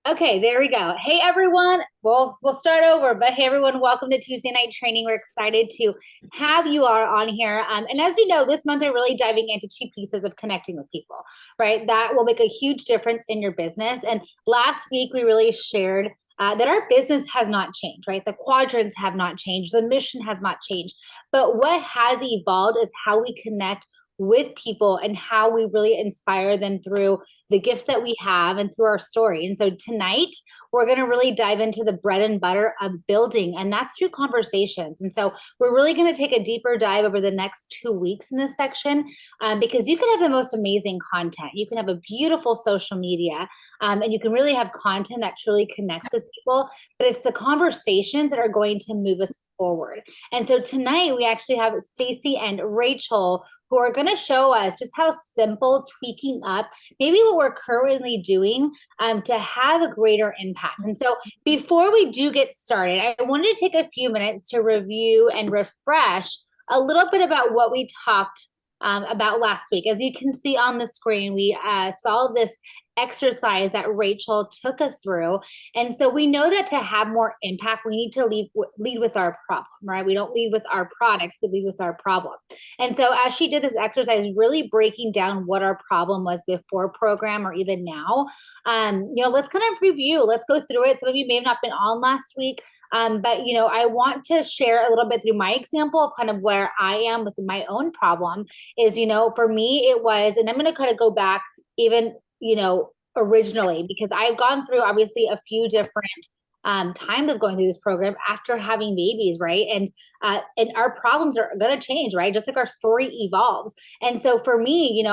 Okay, there we go. Hey everyone. We'll start over, but hey everyone, welcome to Tuesday Night Training. We're excited to have you all on here. And as you know, this month we're really diving into two pieces of connecting with people, right? That will make a huge difference in your business. And last week we really shared that our business has not changed, right? The quadrants have not changed, the mission has not changed, but what has evolved is how we connect with people and how we really inspire them through the gift that we have and through our story. And so tonight, we're going to really dive into the bread and butter of building, and that's through conversations. And so we're really going to take a deeper dive over the next 2 weeks in this section because you can have the most amazing content. You can have a beautiful social media, and you can really have content that truly connects with people, but it's the conversations that are going to move us forward. And so tonight we actually have Stacy and Rachel who are going to show us just how simple tweaking up maybe what we're currently doing to have a greater impact. And so before we do get started, I wanted to take a few minutes to review and refresh a little bit about what we talked about last week. As you can see on the screen, we saw this exercise that Rachel took us through. And so we know that to have more impact, we need to lead with our problem, right? We don't lead with our products, we lead with our problem. And so as she did this exercise, really breaking down what our problem was before program or even now, let's kind of review, let's go through it. Some of you may have not been on last week, but I want to share a little bit through my example of kind of where I am with my own problem is, for me, it was, and I'm going to kind of go back even originally, because I've gone through obviously a few different times of going through this program after having babies, right? And our problems are going to change, right? Just like our story evolves. And so for me,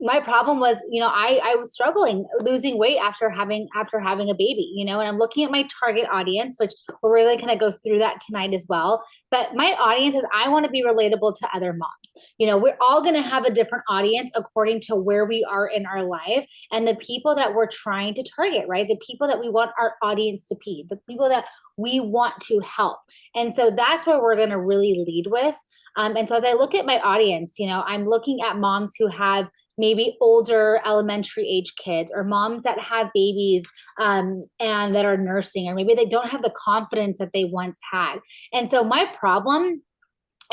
my problem was, I was struggling losing weight after having a baby, and I'm looking at my target audience, which we're really going to go through that tonight as well. But my audience is, I want to be relatable to other moms. We're all going to have a different audience according to where we are in our life and the people that we're trying to target, right? The people that we want our audience to be, the people that we want to help. And so that's where we're going to really lead with. And so as I look at my audience, I'm looking at moms who have maybe older elementary age kids, or moms that have babies and that are nursing, or maybe they don't have the confidence that they once had. And so my problem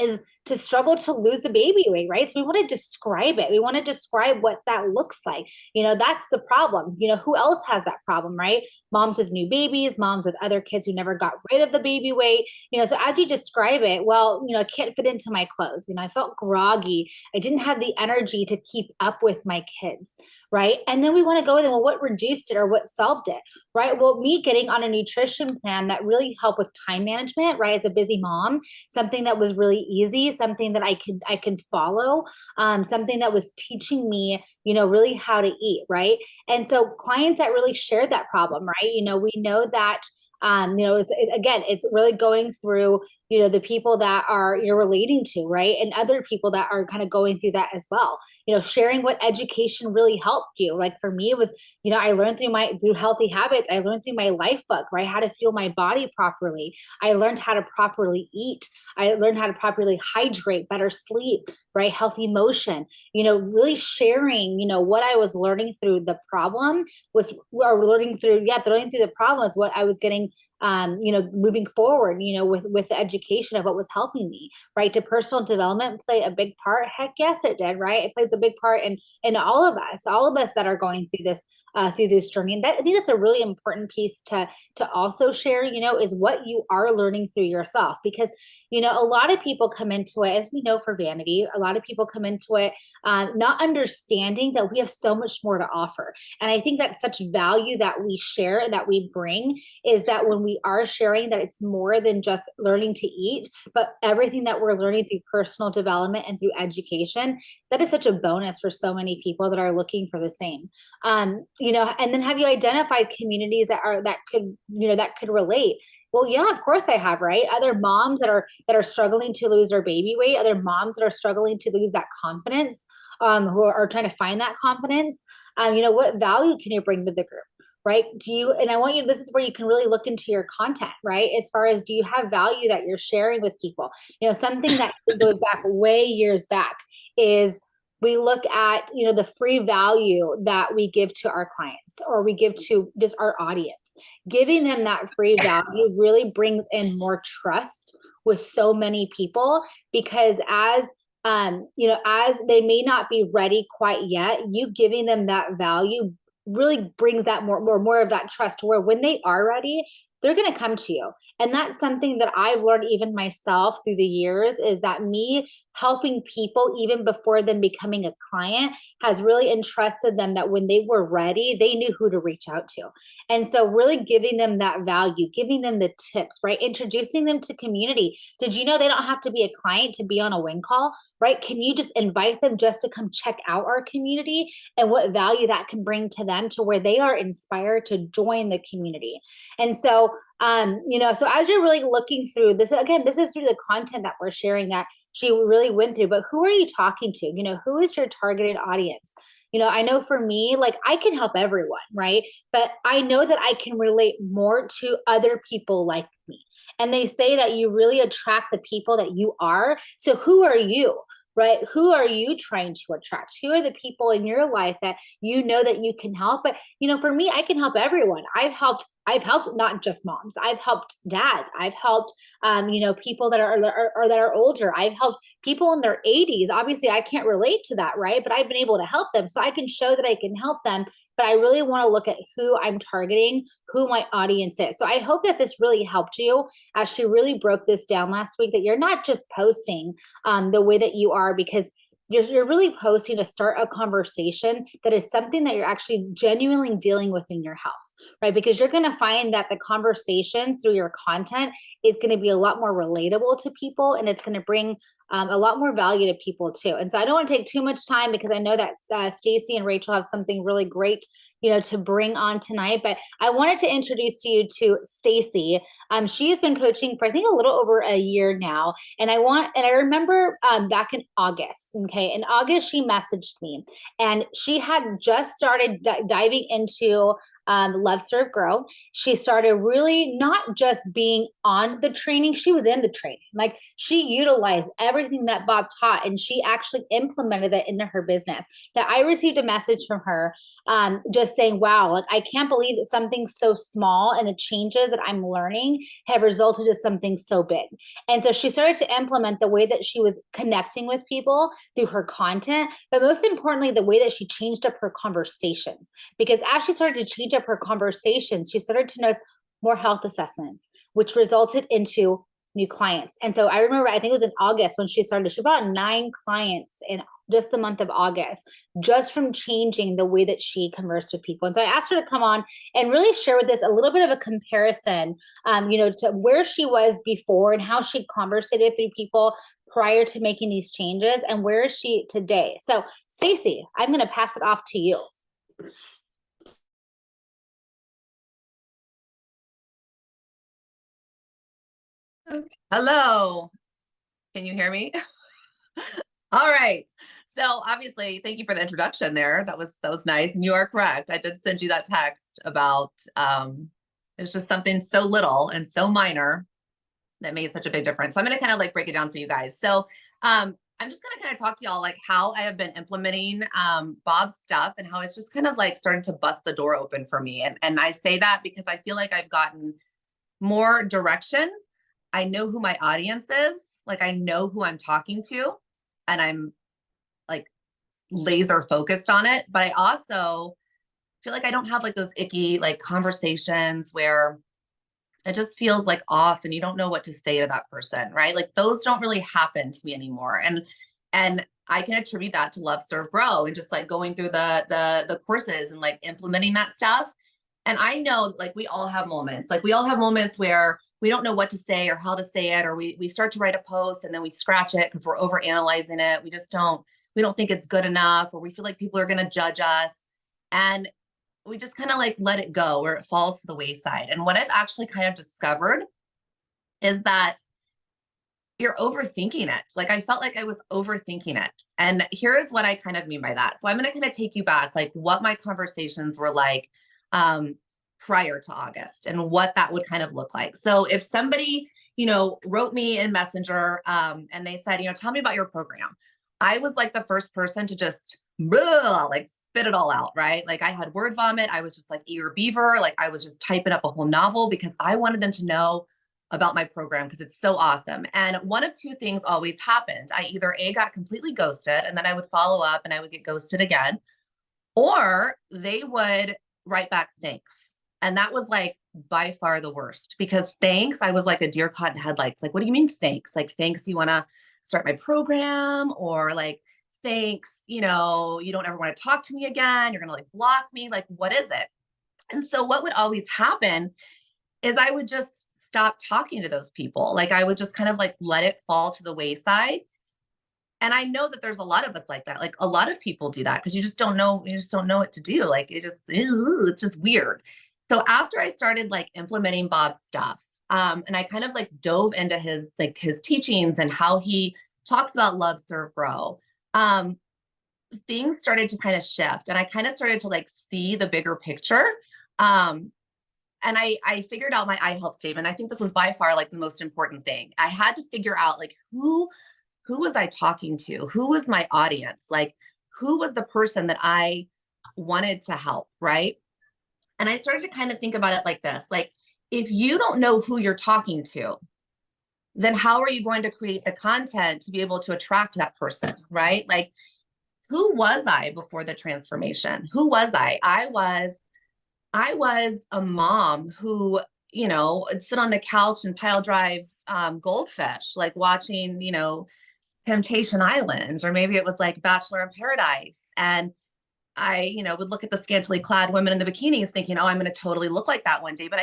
is to struggle to lose the baby weight, right? So we want to describe it. We want to describe what that looks like. That's the problem. Who else has that problem, right? Moms with new babies, moms with other kids who never got rid of the baby weight. So as you describe it, well, I can't fit into my clothes. I felt groggy. I didn't have the energy to keep up with my kids, right? And then we want to go with, well, what reduced it or what solved it, right? Well, me getting on a nutrition plan that really helped with time management, right? As a busy mom, something that was really easy, something that I could follow, something that was teaching me, really how to eat, right? And so clients that really shared that problem, right? We know that it's really going through, the people that you're relating to, right? And other people that are kind of going through that as well. Sharing what education really helped you. Like for me, it was, I learned through Healthy Habits. I learned through my life book, right? How to fuel my body properly. I learned how to properly eat. I learned how to properly hydrate, better sleep, right? Healthy motion, really sharing, what I was learning through the problem was, or learning through the problem is what I was getting moving forward, with the education of what was helping me, right? Did personal development play a big part? Heck yes, it did, right? It plays a big part in all of us that are going through this journey. And I think that's a really important piece to also share, is what you are learning through yourself. Because, a lot of people come into it, as we know, for vanity. A lot of people come into it not understanding that we have so much more to offer. And I think that such value that we share, that we bring, is that when we are sharing, that it's more than just learning to eat, but everything that we're learning through personal development and through education, that is such a bonus for so many people that are looking for the same. And then have you identified communities that could relate? Well, yeah, of course I have, right? Other moms that are struggling to lose their baby weight, other moms that are struggling to lose that confidence, who are trying to find that confidence. What value can you bring to the group? Right? And I want you, this is where you can really look into your content, right? As far as, do you have value that you're sharing with people? Something that goes back way years back is, we look at, you know, the free value that we give to our clients or we give to just our audience. Giving them that free value really brings in more trust with so many people, because as you know, as they may not be ready quite yet, you giving them that value really brings that more of that trust to where when they are ready, they're going to come to you. And that's something that I've learned even myself through the years, is that me helping people even before them becoming a client has really entrusted them that when they were ready, they knew who to reach out to. And so really giving them that value, giving them the tips, right? Introducing them to community. Did you know they don't have to be a client to be on a wing call, right? Can you just invite them just to come check out our community and what value that can bring to them to where they are inspired to join the community? And so you know, so as you're really looking through this, again, this is through the content that we're sharing that she really went through, but who are you talking to? You know, who is your targeted audience? You know, I know for me, like I can help everyone, right? But I know that I can relate more to other people like me. And they say that you really attract the people that you are. So who are you? Right? Who are you trying to attract? Who are the people in your life that you know that you can help? But you know, for me, I can help everyone. I've helped not just moms. I've helped dads. I've helped you know, people that are or that are older. I've helped people in their 80s. Obviously, I can't relate to that, right? But I've been able to help them. So I can show that I can help them. But I really want to look at who I'm targeting, who my audience is. So I hope that this really helped you as she really broke this down last week, that you're not just posting the way that you are, because you're really posting to start a conversation that is something that you're actually genuinely dealing with in your health, right? Because you're going to find that the conversations through your content is going to be a lot more relatable to people, and it's going to bring a lot more value to people too. And so I don't want to take too much time, because I know that Stacy and Rachel have something really great, you know, to bring on tonight. But I wanted to introduce to you to Stacy. She has been coaching for I think a little over a year now, and I remember back in August. Okay, in August she messaged me, and she had just started diving into Love Serve Grow. She started really not just being on the training, she was in the training. Like she utilized everything that Bob taught, and she actually implemented that into her business. That I received a message from her just saying, wow, like I can't believe that something so small and the changes that I'm learning have resulted in something so big. And so she started to implement the way that she was connecting with people through her content, but most importantly, the way that she changed up her conversations. Because as she started to change up her conversations, she started to notice more health assessments, which resulted into new clients. And so I remember, I think it was in August when she started, she brought 9 clients in just the month of August, just from changing the way that she conversed with people. And so I asked her to come on and really share with us a little bit of a comparison, you know, to where she was before and how she conversated through people prior to making these changes, and where is she today. So Stacy, I'm going to pass it off to you. Hello. Can you hear me? All right. So obviously, thank you for the introduction there. That was nice. And you are correct. I did send you that text about it's just something so little and so minor that made such a big difference. So I'm going to kind of like break it down for you guys. So I'm just going to kind of talk to y'all like how I have been implementing Bob's stuff, and how it's just kind of like starting to bust the door open for me. And I say that because I feel like I've gotten more direction. I know who my audience is. Like I know who I'm talking to, and I'm like laser focused on it. But I also feel like I don't have like those icky like conversations where it just feels like off and you don't know what to say to that person, right? Like those don't really happen to me anymore. And I can attribute that to Love Serve Grow and just like going through the courses and like implementing that stuff. And I know like we all have moments. Like we all have moments where we don't know what to say or how to say it, or we start to write a post and then we scratch it because we're over analyzing it. We don't think it's good enough, or we feel like people are going to judge us. And we just kind of like let it go, or it falls to the wayside. And what I've actually kind of discovered is that you're overthinking it. Like I felt like I was overthinking it. And here is what I kind of mean by that. So I'm going to kind of take you back, like what my conversations were like prior to August and what that would kind of look like. So if somebody, you know, wrote me in Messenger and they said, you know, tell me about your program. I was like the first person to just blah, like spit it all out, right? Like I had word vomit. I was just like eager beaver. Like I was just typing up a whole novel because I wanted them to know about my program because it's so awesome. And one of two things always happened. I either A, got completely ghosted and then I would follow up and I would get ghosted again, or they would write back thanks. And that was like by far the worst because thanks, I was like a deer caught in headlights. Like, what do you mean thanks? Like, thanks, you want to start my program? Or like, thanks, you know, you don't ever want to talk to me again. You're going to like block me. Like, what is it? And so what would always happen is I would just stop talking to those people. Like, I would just kind of like let it fall to the wayside. And I know that there's a lot of us like that. Like a lot of people do that because you just don't know what to do. Like it's just weird. So after I started like implementing Bob's stuff, and I kind of like dove into his teachings and how he talks about love, serve, grow, um, things started to kind of shift, and I kind of started to like see the bigger picture. Um, and I figured out my I help statement. I think this was by far like the most important thing. I had to figure out like who was I talking to? Who was my audience? Like, who was the person that I wanted to help? Right. And I started to kind of think about it like this, like, if you don't know who you're talking to, then how are you going to create the content to be able to attract that person? Right. Like, who was I before the transformation? Who was I? I was a mom who, you know, would sit on the couch and pile drive goldfish, like watching, you know, Temptation Island, or maybe it was like Bachelor in Paradise. And I, you know, would look at the scantily clad women in the bikinis thinking, oh, I'm going to totally look like that one day. But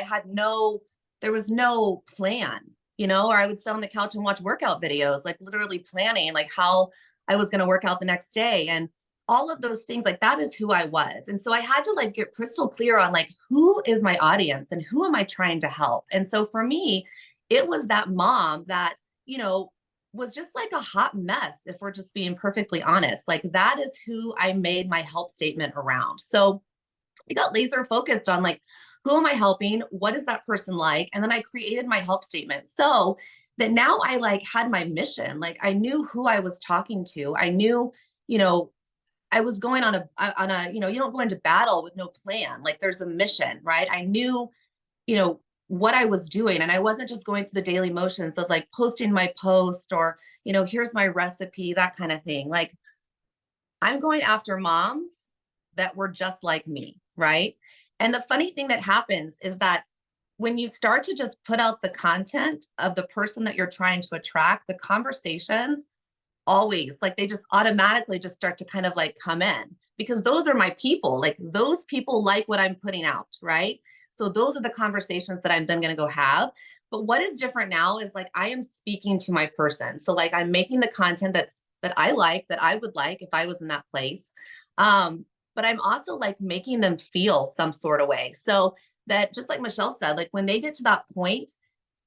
there was no plan, you know, or I would sit on the couch and watch workout videos, like literally planning like how I was going to work out the next day. And all of those things, like that is who I was. And so I had to like get crystal clear on like, who is my audience and who am I trying to help? And so for me, it was that mom that, you know, was just like a hot mess, if we're just being perfectly honest. Like that is who I made my help statement around. So I got laser focused on like, who am I helping? What is that person like? And then I created my help statement so that now I like had my mission. Like I knew who I was talking to. I knew, you know, I was going on a, you know, you don't go into battle with no plan. Like there's a mission, right? I knew, you know, what I was doing. And I wasn't just going through the daily motions of like posting my post or, you know, here's my recipe, that kind of thing. Like I'm going after moms that were just like me, right? And the funny thing that happens is that when you start to just put out the content of the person that you're trying to attract, the conversations always like they just automatically just start to kind of like come in because those are my people. Like those people like what I'm putting out, right? So those are the conversations that I'm then going to go have. But what is different now is like I am speaking to my person. So like I'm making the content that I like, that I would like if I was in that place. But I'm also like making them feel some sort of way. So that just like Michelle said, like when they get to that point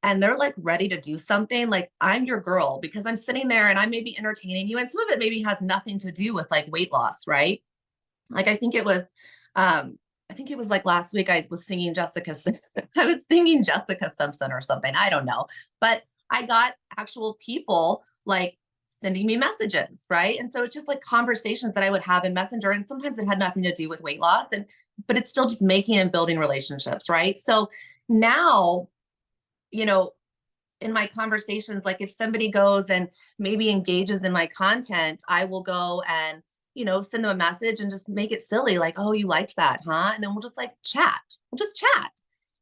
and they're like ready to do something, like I'm your girl because I'm sitting there and I may be entertaining you. And some of it maybe has nothing to do with like weight loss, right? Like I think it was like last week I was singing I was singing Jessica Simpson or something. I don't know. But I got actual people like sending me messages, right? And so it's just like conversations that I would have in Messenger. And sometimes it had nothing to do with weight loss. But it's still just making and building relationships, right? So now, you know, in my conversations, like if somebody goes and maybe engages in my content, I will go and, you know, send them a message and just make it silly, like, oh, you liked that, huh? And then we'll just like chat. We'll just chat.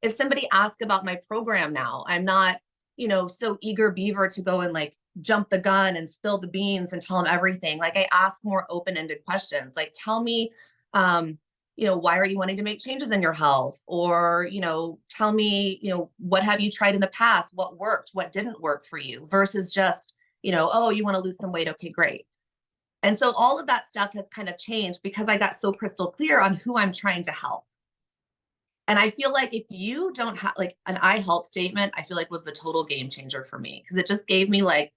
If somebody asks about my program now, I'm not, you know, so eager beaver to go and like jump the gun and spill the beans and tell them everything. Like I ask more open-ended questions, like tell me, um, you know, why are you wanting to make changes in your health? Or, you know, tell me, you know, what have you tried in the past? What worked? What didn't work for you? Versus just, you know, oh, you want to lose some weight. Okay, great. And so all of that stuff has kind of changed because I got so crystal clear on who I'm trying to help. And I feel like if you don't have like an I help statement, I feel like was the total game changer for me because it just gave me like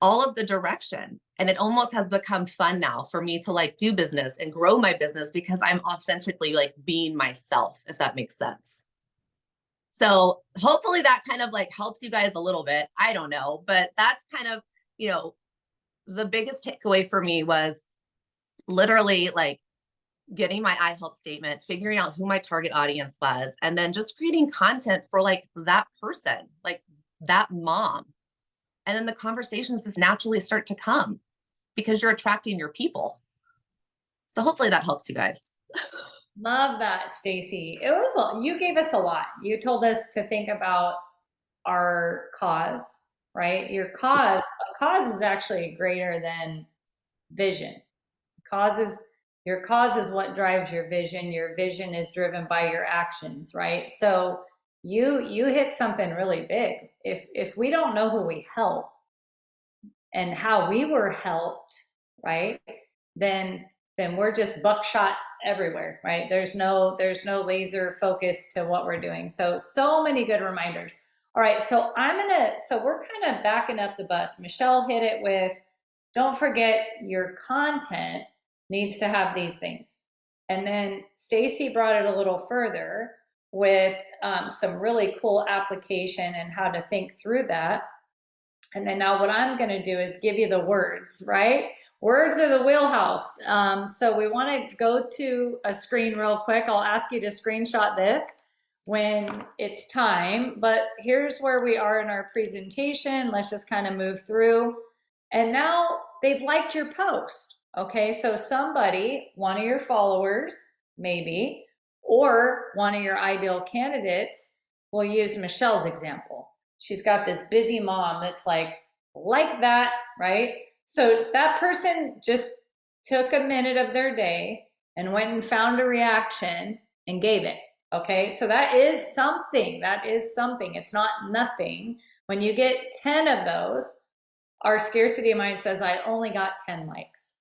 all of the direction. And it almost has become fun now for me to like do business and grow my business because I'm authentically like being myself, if that makes sense. So hopefully that kind of like helps you guys a little bit. I don't know, but that's kind of, you know, the biggest takeaway for me was literally like getting my I help statement, figuring out who my target audience was, and then just creating content for like that person, like that mom. And then the conversations just naturally start to come because you're attracting your people. So hopefully that helps you guys. Love that, Stacy. You gave us a lot. You told us to think about our cause, right? A cause is actually greater than vision. Causes Your cause is what drives your vision. Your vision is driven by your actions, right? So you hit something really big. If we don't know who we help and how we were helped, right? Then we're just buckshot everywhere, right? There's no laser focus to what we're doing. So many good reminders. All right, so we're kind of backing up the bus. Michelle hit it with, don't forget your content needs to have these things. And then Stacy brought it a little further with some really cool application and how to think through that. And then now what I'm going to do is give you the words, right? Words are the wheelhouse. So we want to go to a screen real quick. I'll ask you to screenshot this when it's time. But here's where we are in our presentation. Let's just kind of move through. And now they've liked your post. Okay, so somebody, one of your followers, maybe, or one of your ideal candidates, will use Michelle's example. She's got this busy mom that's like that, right? So that person just took a minute of their day and went and found a reaction and gave it. Okay, so that is something. It's not nothing. When you get 10 of those, our scarcity mind says, I only got 10 likes.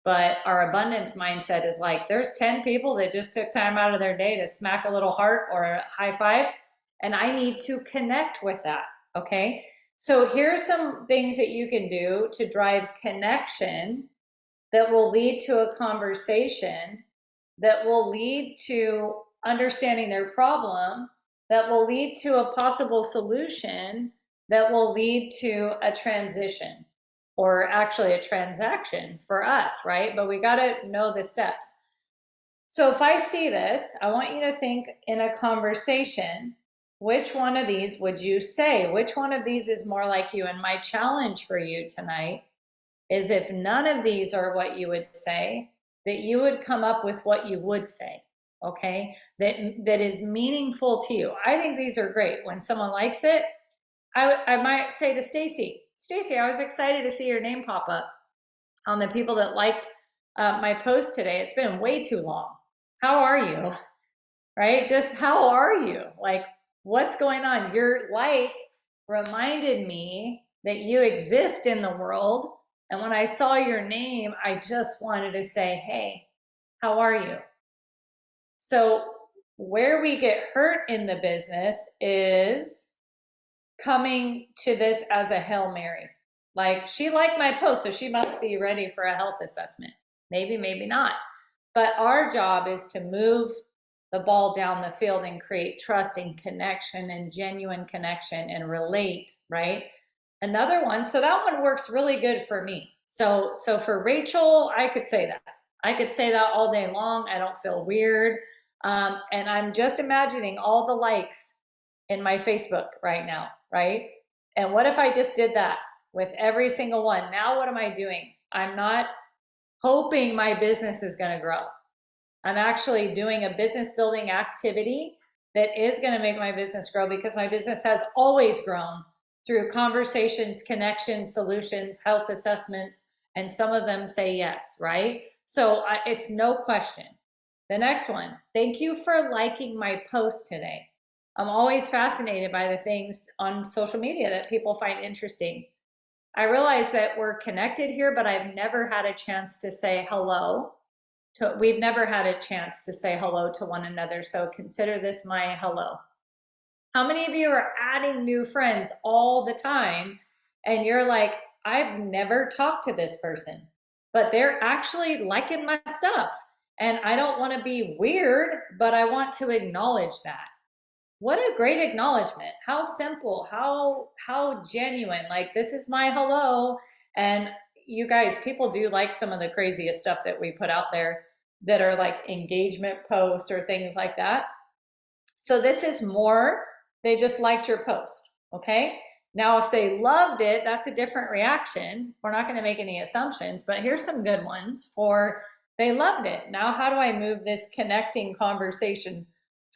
But our abundance mindset is like, there's 10 people that just took time out of their day to smack a little heart or a high five, and I need to connect with that, okay? So here's some things that you can do to drive connection that will lead to a conversation, that will lead to understanding their problem, that will lead to a possible solution, that will lead to a transition, or actually a transaction for us, right? But we got to know the steps. So if I see this, I want you to think in a conversation, which one of these would you say? Which one of these is more like you? And my challenge for you tonight is, if none of these are what you would say, that you would come up with what you would say, okay? That is meaningful to you. I think these are great. When someone likes it, I might say to Stacy, I was excited to see your name pop up on the people that liked my post today. It's been way too long. How are you? Right? Just how are you? Like, what's going on? Your like reminded me that you exist in the world. And when I saw your name, I just wanted to say, hey, how are you? So where we get hurt in the business is coming to this as a Hail Mary. Like, she liked my post, so she must be ready for a health assessment. Maybe, maybe not. But our job is to move the ball down the field and create trust and connection and genuine connection and relate, right? Another one, so that one works really good for me. So for Rachel, I could say that. I could say that all day long. I don't feel weird. And I'm just imagining all the likes in my Facebook right now, right? And what if I just did that with every single one? Now what am I doing? I'm not hoping my business is going to grow. I'm actually doing a business building activity that is going to make my business grow, because my business has always grown through conversations, connections, solutions, health assessments, and some of them say yes, right? So it's no question. The next one, thank you for liking my post today. I'm always fascinated by the things on social media that people find interesting. I realize that we're connected here, but I've never had a chance to say hello. We've never had a chance to say hello to one another, so consider this my hello. How many of you are adding new friends all the time and you're like, I've never talked to this person, but they're actually liking my stuff, and I don't want to be weird, but I want to acknowledge that. What a great acknowledgement. How simple, how genuine. Like, this is my hello. And you guys, people do like some of the craziest stuff that we put out there that are like engagement posts or things like that. So this is more, they just liked your post, okay? Now, if they loved it, that's a different reaction. We're not going to make any assumptions, but here's some good ones for they loved it. Now, how do I move this connecting conversation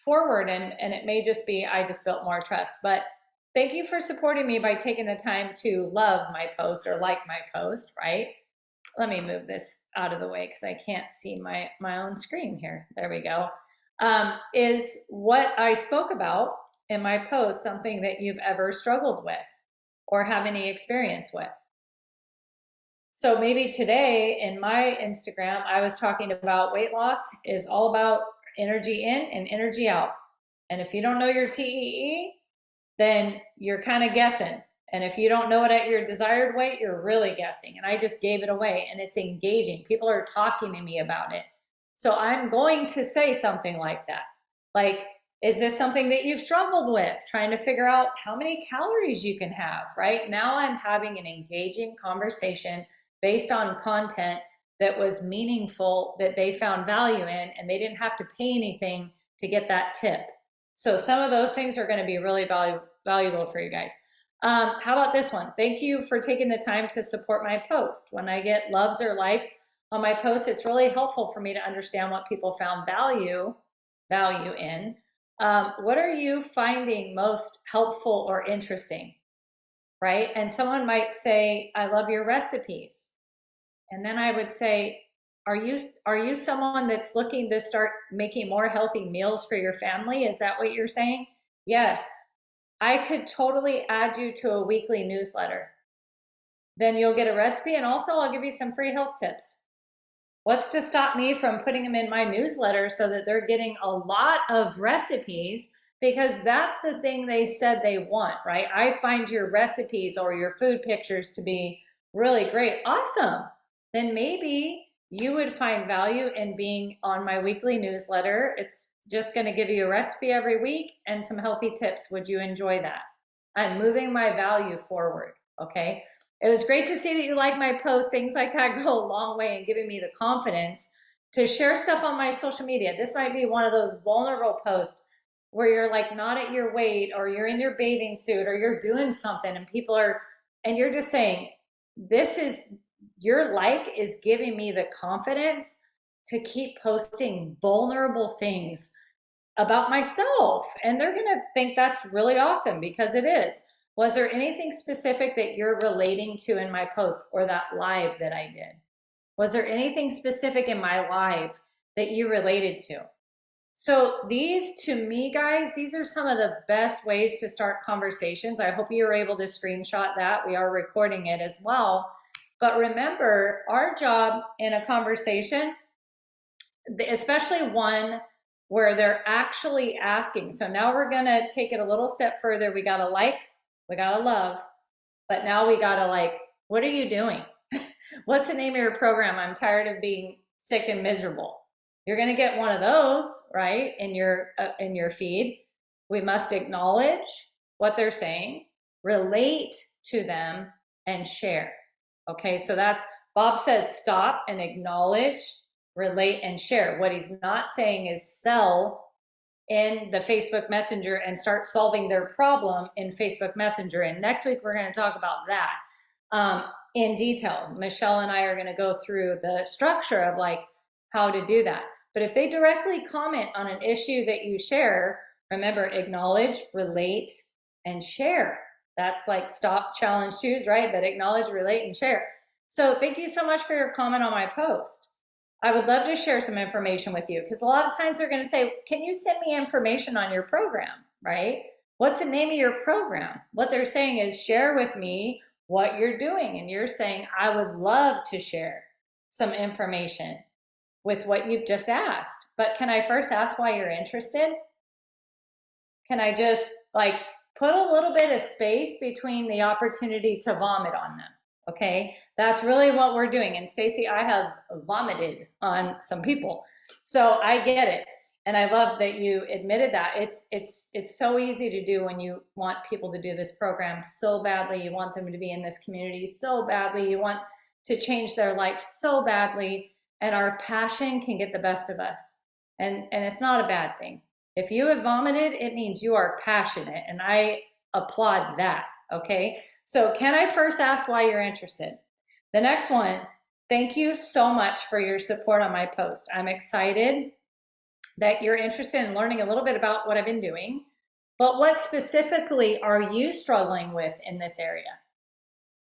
forward? And it may just be, I just built more trust, but thank you for supporting me by taking the time to love my post or like my post, right? Let me move this out of the way because I can't see my own screen here. There we go. Is what I spoke about in my post something that you've ever struggled with or have any experience with? So maybe today in my Instagram, I was talking about weight loss is all about energy in and energy out. And if you don't know your TEE, then you're kind of guessing. And if you don't know it at your desired weight, you're really guessing. And I just gave it away and it's engaging. People are talking to me about it. So I'm going to say something like that. Like, is this something that you've struggled with? Trying to figure out how many calories you can have, right? Now I'm having an engaging conversation based on content that was meaningful, that they found value in, and they didn't have to pay anything to get that tip. So some of those things are going to be really valuable for you guys. How about this one? Thank you for taking the time to support my post. When I get loves or likes on my post, it's really helpful for me to understand what people found value in. What are you finding most helpful or interesting, right? And someone might say, I love your recipes. And then I would say, are you someone that's looking to start making more healthy meals for your family? Is that what you're saying? Yes. I could totally add you to a weekly newsletter. Then you'll get a recipe, and also I'll give you some free health tips. What's to stop me from putting them in my newsletter so that they're getting a lot of recipes, because that's the thing they said they want, right? I find your recipes or your food pictures to be really great. Awesome. Then maybe you would find value in being on my weekly newsletter. It's just going to give you a recipe every week and some healthy tips. Would you enjoy that? I'm moving my value forward, okay? It was great to see that you like my post. Things like that go a long way in giving me the confidence to share stuff on my social media. This might be one of those vulnerable posts where you're like not at your weight, or you're in your bathing suit, or you're doing something and people are, and you're just saying, this is, your like is giving me the confidence to keep posting vulnerable things about myself. And they're going to think that's really awesome, because it is. Was there anything specific that you're relating to in my post or that live that I did? Was there anything specific in my live that you related to? So these, to me, guys, these are some of the best ways to start conversations. I hope you were able to screenshot that. We are recording it as well. But remember, our job in a conversation, especially one where they're actually asking. So now we're going to take it a little step further. We got to like, we got to love, but now we got to like, what are you doing? What's the name of your program? I'm tired of being sick and miserable. You're going to get one of those, right, in your feed. We must acknowledge what they're saying, relate to them, and share. Okay, so that's, Bob says stop and acknowledge, relate, and share. What he's not saying is sell in the Facebook Messenger and start solving their problem in Facebook Messenger. And next week, we're going to talk about that in detail. Michelle and I are going to go through the structure of like how to do that. But if they directly comment on an issue that you share, remember, acknowledge, relate, and share. That's like stop, challenge, choose, right? But acknowledge, relate, and share. So thank you so much for your comment on my post. I would love to share some information with you, because a lot of times they're going to say, can you send me information on your program, right? What's the name of your program? What they're saying is share with me what you're doing. And you're saying, I would love to share some information with what you've just asked. But can I first ask why you're interested? Can I just like put a little bit of space between the opportunity to vomit on them? Okay, that's really what we're doing. And Stacy, I have vomited on some people, so I get it. And I love that you admitted that. It's so easy to do when you want people to do this program so badly. You want them to be in this community so badly. You want to change their life so badly, and our passion can get the best of us. And it's not a bad thing. If you have vomited, it means you are passionate, and I applaud that, okay? So can I first ask why you're interested? The next one, thank you so much for your support on my post. I'm excited that you're interested in learning a little bit about what I've been doing, but what specifically are you struggling with in this area?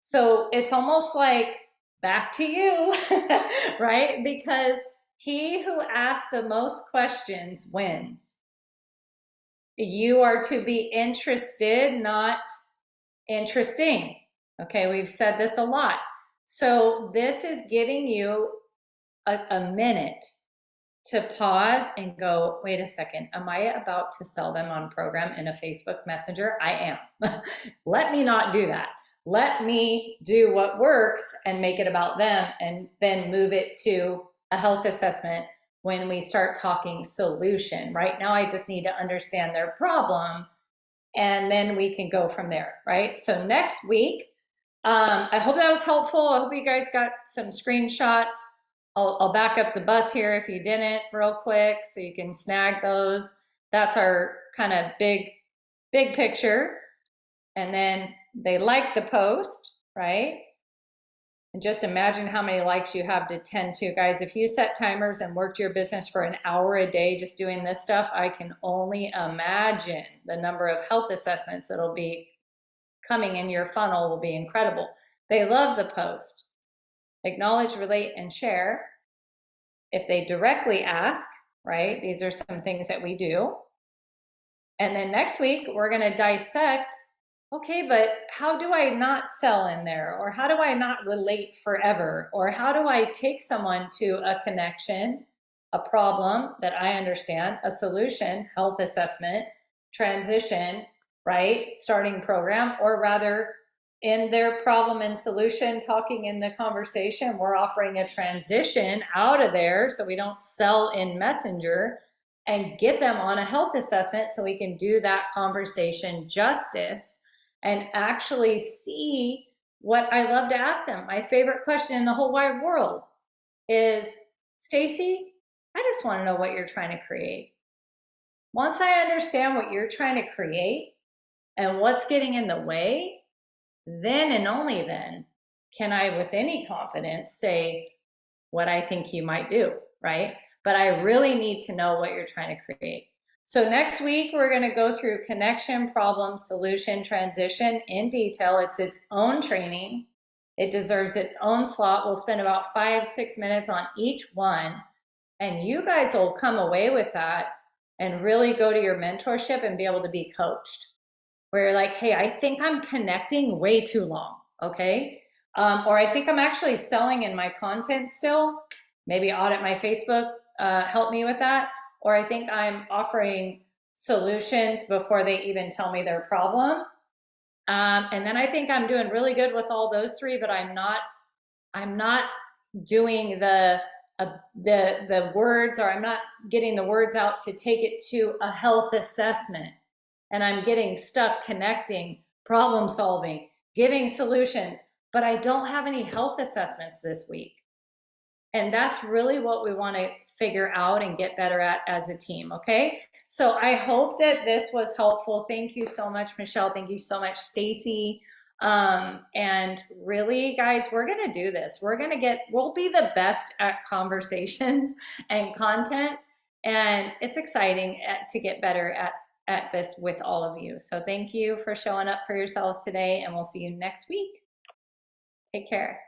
So it's almost like back to you, right? Because he who asks the most questions wins. You are to be interested, not interesting. Okay, we've said this a lot. So this is giving you a minute to pause and go, wait a second, am I about to sell them on program in a Facebook Messenger? I am. Let me not do that. Let me do what works and make it about them, and then move it to a health assessment when we start talking solution. Right now, I just need to understand their problem, and then we can go from there, right? So next week, I hope that was helpful. I hope you guys got some screenshots. I'll back up the bus here if you didn't real quick, so you can snag those. That's our kind of big picture. And then they like the post, right? And just imagine how many likes you have to tend to. Guys, if you set timers and worked your business for an hour a day just doing this stuff, I can only imagine the number of health assessments that'll be coming in your funnel will be incredible. They love the post. Acknowledge, relate, and share. If they directly ask, right? These are some things that we do. And then next week, we're going to dissect, okay, but how do I not sell in there? Or how do I not relate forever? Or how do I take someone to a connection, a problem that I understand, a solution, health assessment, transition, right? Starting program, or rather in their problem and solution, talking in the conversation, we're offering a transition out of there so we don't sell in Messenger, and get them on a health assessment so we can do that conversation justice and actually see what I love to ask them. My favorite question in the whole wide world is, Stacy, I just want to know what you're trying to create. Once I understand what you're trying to create and what's getting in the way, then and only then can I, with any confidence, say what I think you might do, right? But I really need to know what you're trying to create. So next week, we're going to go through connection, problem, solution, transition in detail. It's its own training. It deserves its own slot. We'll spend about 5-6 minutes on each one. And you guys will come away with that and really go to your mentorship and be able to be coached. Where you're like, hey, I think I'm connecting way too long, okay? Or I think I'm actually selling in my content still. Maybe audit my Facebook, help me with that. Or I think I'm offering solutions before they even tell me their problem. And then I think I'm doing really good with all those three, but I'm not doing the words, or I'm not getting the words out to take it to a health assessment. And I'm getting stuck connecting, problem solving, giving solutions, but I don't have any health assessments this week. And that's really what we want to figure out and get better at as a team, okay? So I hope that this was helpful. Thank you so much, Michelle. Thank you so much, Stacy. And really, guys, we're going to do this. We'll be the best at conversations and content. And it's exciting to get better at this with all of you. So thank you for showing up for yourselves today, and we'll see you next week. Take care.